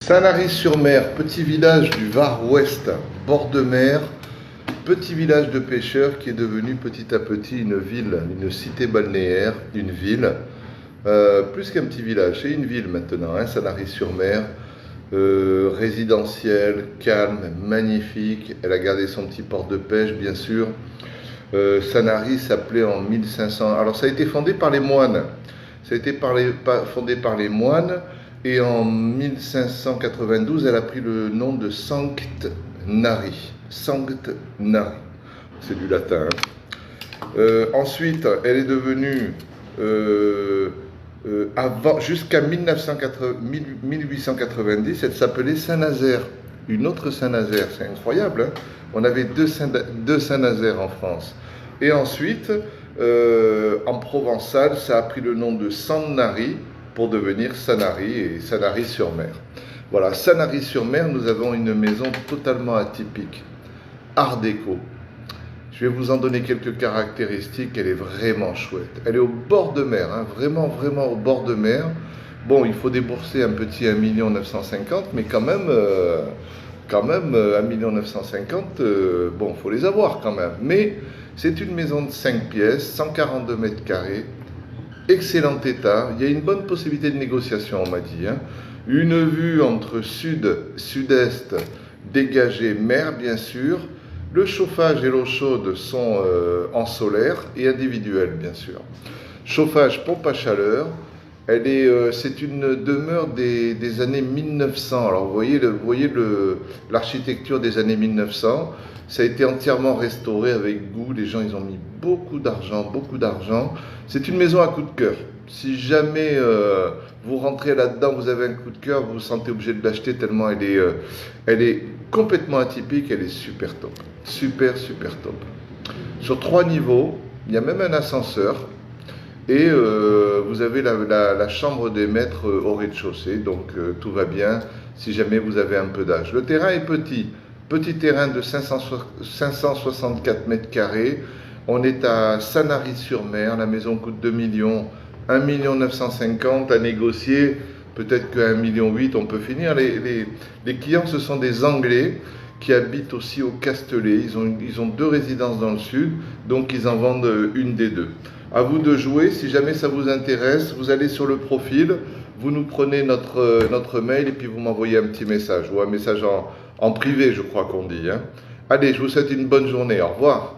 Sanary-sur-Mer, petit village du Var-Ouest, bord de mer, petit village de pêcheurs qui est devenu petit à petit une ville, une cité balnéaire, une ville, plus qu'un petit village, c'est une ville maintenant, hein, Sanary-sur-Mer, résidentielle, calme, magnifique, elle a gardé son petit port de pêche bien sûr. Sanary s'appelait en 1500, alors ça a été fondé par les moines, ça a été fondé par les moines. Et en 1592, elle a pris le nom de Sankt Nari. Sankt Nari, c'est du latin. Ensuite, elle est devenue, jusqu'à 1890, elle s'appelait Saint-Nazaire. Une autre Saint-Nazaire, c'est incroyable. Hein, on avait deux Saint-Nazaire en France. Et ensuite, en provençal, ça a pris le nom de Sanary pour devenir Sanary et Sanary-sur-Mer. Voilà, Sanary-sur-Mer, nous avons une maison totalement atypique, art déco. Je vais vous en donner quelques caractéristiques, elle est vraiment chouette. Elle est au bord de mer, hein, vraiment au bord de mer. Bon, il faut débourser un petit 1 950 000, mais quand même 1 950 000, bon, il faut les avoir quand même. Mais c'est une maison de 5 pièces, 142 mètres carrés, excellent état, il y a une bonne possibilité de négociation, on m'a dit. Hein. Une vue entre sud-est, dégagée, mer bien sûr. Le chauffage et l'eau chaude sont en solaire et individuel bien sûr. Chauffage, pompe à chaleur. C'est une demeure des années 1900. Alors vous voyez l'architecture des années 1900. Ça a été entièrement restauré avec goût. Les gens, ils ont mis beaucoup d'argent. C'est une maison à coup de cœur. Si jamais vous rentrez là-dedans, vous avez un coup de cœur, vous vous sentez obligé de l'acheter tellement elle est complètement atypique. Elle est super top. Super top. Sur 3 niveaux, il y a même un ascenseur. Et vous avez la chambre des maîtres au rez-de-chaussée, donc tout va bien si jamais vous avez un peu d'âge. Le terrain est petit terrain de 564 mètres carrés. On est à Sanary-sur-Mer, la maison coûte 2 millions, 1 950 000 à négocier, peut-être qu'à 1,8 million on peut finir. Les clients, ce sont des Anglais qui habitent aussi au Castellet. Ils ont 2 résidences dans le sud, donc ils en vendent une des 2. À vous de jouer, si jamais ça vous intéresse, vous allez sur le profil, vous nous prenez notre mail et puis vous m'envoyez un petit message, ou un message en privé, je crois qu'on dit. Hein. Allez, je vous souhaite une bonne journée, au revoir.